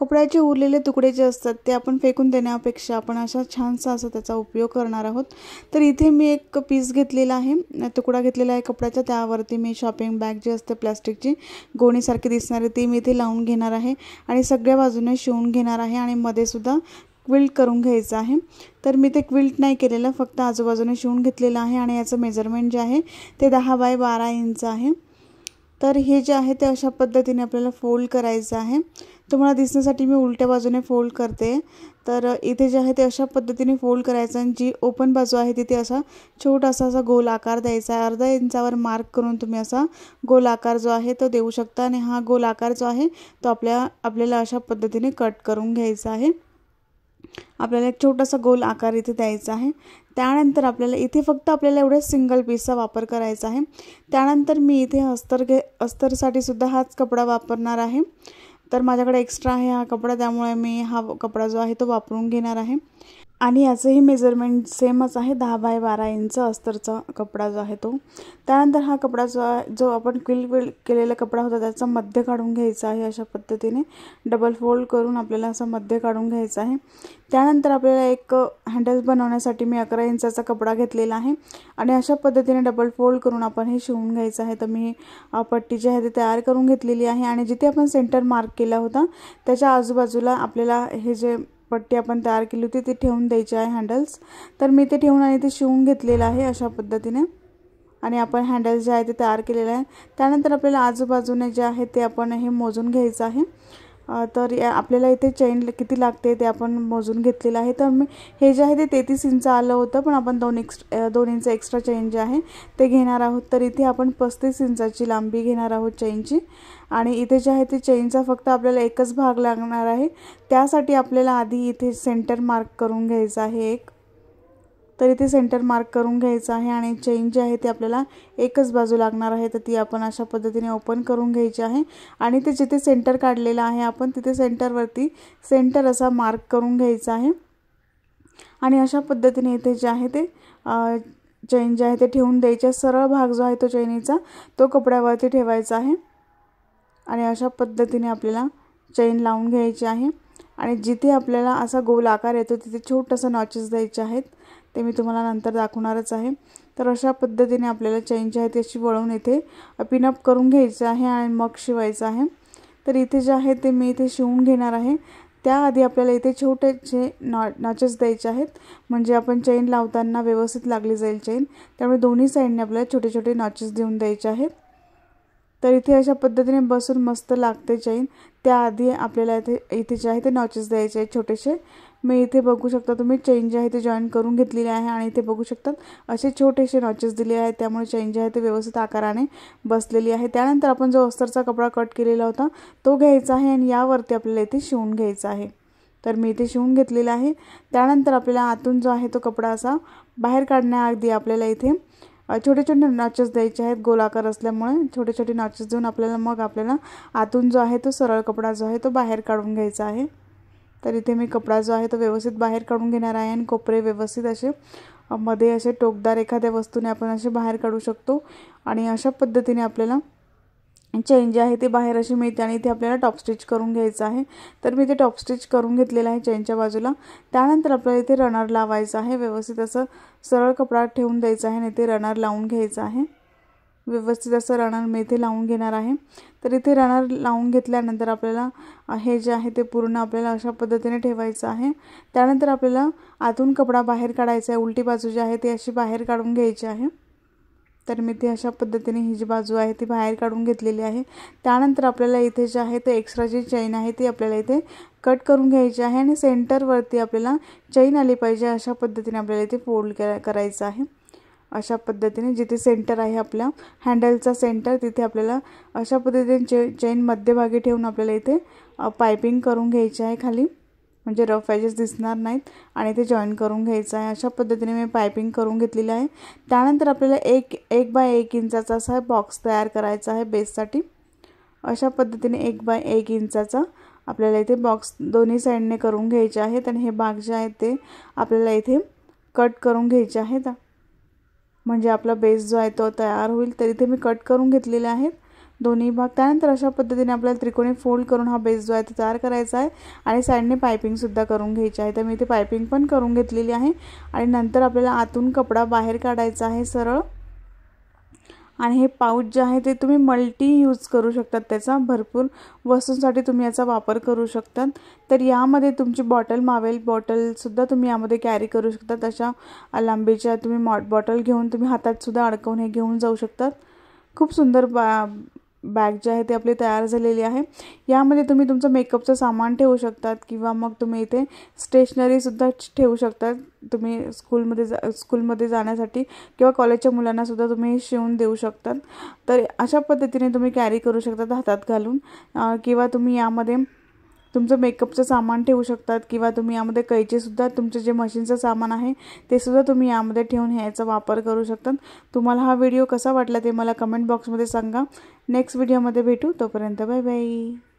कपड्याचे उरलेले तुकडे जे असतात ते आपण फेकून देण्यापेक्षा आपण अशा छानसा असा त्याचा उपयोग करणार आहोत। तर इथे मी एक पीस घेतलेला आहे, तुकडा घेतलेला आहे कपड्याचा, त्यावरती मी शॉपिंग बॅग जी असते प्लास्टिकची गोणीसारखी दिसणारी ती मी इथे लावून घेणार आहे आणि सगळ्या बाजूने शिवून घेणार आहे आणि मध्ये सुद्धा क्विल्ट करून घ्यायचं आहे। तर मी ते क्विल्ट नाही केलेलं, फक्त आजूबाजूने शिवून घेतलेलं आहे आणि याचं मेजरमेंट जे आहे ते 10 बाय 12 इंच आहे। तर हे जे आहे ते अशा पद्धतीने आपल्याला फोल्ड करायचं आहे। तुम्हाला दिसण्यासाठी मी उलट्या बाजूने फोल्ड करते। तर इथे जे आहे ते अशा पद्धतीने फोल्ड करायचं आणि जी ओपन बाजू आहे तिथे असा छोटासा असा गोल आकार द्यायचा आहे। अर्धा इंचावर मार्क करून तुम्ही असा गोल आकार जो आहे तो देऊ शकता आणि हा गोल आकार जो आहे तो आपल्याला अशा पद्धतीने कट करून घ्यायचा आहे। आपल्याला एक छोटासा गोल आकार इथे द्यायचा आहे। त्यानंतर आपल्याला इथे फक्त आपल्याला एवढे सिंगल पीसचा वापर करायचा आहे। त्यानंतर मी इथे अस्तरसाठी सुद्धा हाच कपडा वापरणार आहे। तर माझ्याकडे एक्स्ट्रा आहे हा कपडा, त्यामुळे मी हा कपडा जो आहे तो वापरून घेणार आहे आणि याचंही मेजरमेंट सेमच आहे, 10 बाय 12 इंच अस्तरचा कपडा जो आहे तो। त्यानंतर हा कपडा जो आपण क्विल्ट केलेला कपडा होता त्याचा मध्य काढून घ्यायचा आहे। अशा पद्धतीने डबल फोल्ड करून आपल्याला असं मध्य काढून घ्यायचं आहे। त्यानंतर आपल्याला एक हँडल बनवण्यासाठी मी 11 इंचाचा कपडा घेतलेला आहे आणि अशा पद्धतीने डबल फोल्ड करून आपण हे शिवून घ्यायचं आहे। तर मी पट्टी जी आहे ती तयार करून घेतलेली आहे आणि जिथे आपण सेंटर मार्क केला होता त्याच्या आजूबाजूला आपल्याला हे जे पट्टी आपण तयार केली होती ती ठेवून द्यायची आहे हँडल्स। तर मी ते ठेवून आणि ते शिवून घेतलेलं आहे अशा पद्धतीने आणि आपण हँडल जे आहे ते तयार केलेलं आहे। त्यानंतर आपल्याला आजूबाजूने जे आहे ते आपण हे मोजून घ्यायचं आहे। तर आपल्याला इथे चेन किती लागते ते आपण मोजून घेतलेलं आहे। तर मी हे जे आहे ते 33 इंच आलं होतं, पण आपण 2 इंच एक्स्ट्रा चेन जे आहे ते घेणार आहोत। तर इथे आपण 35 इंचाची लांबी घेणार आहोत चेनची आणि इथे जे आहे ते चेनचा फक्त आपल्याला एकच भाग लागणार आहे। त्यासाठी आपल्याला आधी इथे सेंटर मार्क करून घ्यायचं आहे एक। तर इथे सेंटर मार्क करून घ्यायचं आहे आणि चेन जी आहे ती आपल्याला एकच बाजू लागणार आहे, तर ती आपण अशा पद्धतीने ओपन करून घ्यायची आहे आणि ते जिथे सेंटर काढलेलं आहे आपण तिथे सेंटरवरती सेंटर असा मार्क करून घ्यायचा आहे आणि अशा पद्धतीने इथे जे आहे ते चेन जे आहे ते ठेवून द्यायचे। सरळ भाग जो आहे तो चेनीचा तो कपड्यावरती ठेवायचा आहे आणि अशा पद्धतीने आपल्याला चेन लावून घ्यायची आहे आणि जिथे आपल्याला असा गोल आकार येतो तिथे छोटंसं नॉचेस द्यायचे आहेत, ते मी तुम्हाला नंतर दाखवणारच आहे। तर अशा पद्धतीने आपल्याला चेन जी आहे त्याची वळून इथे पिनअप करून घ्यायचं आहे आणि मग शिवायचं आहे। तर इथे जे आहे ते मी इथे शिवून घेणार आहे। त्याआधी आपल्याला इथे छोटेसे नॉचेस द्यायचे आहेत, म्हणजे आपण चेन लावताना व्यवस्थित लागली जाईल चेन, त्यामुळे दोन्ही साईडने आपल्याला छोटे छोटे नॉचेस देऊन द्यायचे आहेत। तर इथे अशा पद्धतीने बसून मस्त लागते चेन। त्याआधी आपल्याला इथे जे आहे ते नॉचेस द्यायचे आहेत छोटेसे। मी इथे बघू शकता तुम्ही चेन जी आहे ते जॉईन करून घेतलेली आहे आणि इथे बघू शकतात असे छोटेसे नॉचेस दिले आहेत, त्यामुळे चेन जी आहे ते व्यवस्थित आकाराने बसलेली आहे। त्यानंतर आपण जो अस्तरचा कपडा कट केलेला होता तो घ्यायचा आहे आणि यावरती आपल्याला इथे शिवून घ्यायचा आहे। तर मी इथे शिवून घेतलेला आहे। त्यानंतर आपल्याला आतून जो आहे तो कपडा असा बाहेर काढण्याआधी आपल्याला इथे छोटे छोटे नॉचेस द्यायचे आहेत, गोलाकार असल्यामुळे छोटे छोटे नॉचेस देऊन आपल्याला आतून जो आहे तो सरळ कपडा जो आहे तो बाहेर काढून घ्यायचा आहे। तर इथे मी कपडा जो आहे तो व्यवस्थित बाहेर काढून घेणार आहे आणि कोपरे व्यवस्थित असे मध्ये असे टोकदार एखाद्या वस्तूने आपण असे बाहेर काढू शकतो आणि अशा पद्धतीने आपल्याला चेन जी आहे ती बाहेर अशी मिळते आणि इथे आपल्याला टॉप स्टिच करून घ्यायचं आहे। तर मी इथे टॉप स्टिच करून घेतलेलं आहे चेनच्या बाजूला। त्यानंतर आपल्याला इथे रनर लावायचं आहे, व्यवस्थित असं सरळ कपडा ठेवून द्यायचा आहे आणि इथे रनर लावून घ्यायचं आहे। व्यवस्थित असं रनर मी इथे लावून घेणार आहे। तर इथे रनर लावून घेतल्यानंतर आपल्याला हे जे आहे ते पूर्ण आपल्याला अशा पद्धतीने ठेवायचं आहे। त्यानंतर आपल्याला आतून कपडा बाहेर काढायचा आहे, उलटी बाजू जी आहे ती अशी बाहेर काढून घ्यायची आहे। तर मी ती अशा पद्धतीने ही जी बाजू आहे ती बाहेर काढून घेतलेली आहे। त्यानंतर आपल्याला इथे जे आहे ते एक्स्ट्राची चेन आहे ती आपल्याला इथे कट करून घ्यायची आहे आणि सेंटरवरती आपल्याला चेन आली पाहिजे अशा पद्धतीने आपल्याला इथे फोल्ड करायचं आहे। अशा पद्धतीने जिथे सेंटर आहे आपल्या हँडलचा सेंटर तिथे आपल्याला अशा पद्धतीने चेन मध्यभागी ठेवून आपल्याला इथे पाइपिंग करून घ्यायची आहे खाली, म्हणजे रफ एजेस दिसणार नाहीत आणि ते जॉईन करून घ्यायचं आहे। अशा पद्धतीने मी पाइपिंग करून घेतलेली आहे। त्यानंतर आपल्याला 1 बाय 1 इंचाचा असा बॉक्स तयार करायचा आहे बेससाठी। अशा पद्धतीने 1 बाय 1 इंचाचा आपल्याला इथे बॉक्स दोन्ही साईडने करून घ्यायचे आहेत आणि हे भाग जे आहेत ते आपल्याला इथे कट करून घ्यायचे आहेत, म्हणजे आपला बेस जो आहे तो तयार होईल। तर इथे मी कट करून घेतलेले आहेत दोन्ही भाग। त्यानंतर अशा पद्धतीने आपल्याला त्रिकोणी फोल्ड करून हा बेस जो आहे तो तयार करायचा आहे आणि साईडने पायपिंगसुद्धा करून घ्यायची आहे। तर मी इथे पायपिंग पण करून घेतलेली आहे आणि नंतर आपल्याला आतून कपडा बाहेर काढायचा आहे सरळ। आणि हे पाऊच जे आहे ते तुम्ही मल्टी यूज करू शकतात, त्याचा भरपूर वस्तूंसाठी तुम्ही याचा वापर करू शकतात। तर यामध्ये तुमची बॉटल मावेल बॉटलसुद्धा तुम्ही यामध्ये कॅरी करू शकतात। अशा लांबीच्या तुम्ही बॉटल घेऊन तुम्ही हातातसुद्धा अडकवून हे घेऊन जाऊ शकतात। खूप सुंदर बॅग जे आहे ते आपली तयार झालेली आहे। यामध्ये तुम्ही तुमचं मेकअपचं सामान ठेवू शकतात किंवा मग तुम्ही इथे स्टेशनरीसुद्धा ठेवू शकतात। तुम्ही स्कूलमध्ये जाण्यासाठी किंवा कॉलेजच्या मुलांनासुद्धा तुम्ही शिवून देऊ शकतात। तर अशा पद्धतीने तुम्ही कॅरी करू शकतात हातात घालून, किंवा तुम्ही यामध्ये तुमचं मेकअपचं सामान ठेवू शकतात किंवा तुम्ही यामध्ये कैचीसुद्धा तुमचं जे मशीनचं सामान आहे ते सुद्धा तुम्ही यामध्ये ठेवून ह्याचा वापर करू शकतात। तुम्हाला हा व्हिडिओ कसा वाटला ते मला कमेंट बॉक्समध्ये सांगा। नेक्स्ट व्हिडिओमध्ये भेटू, तोपर्यंत बाय बाय।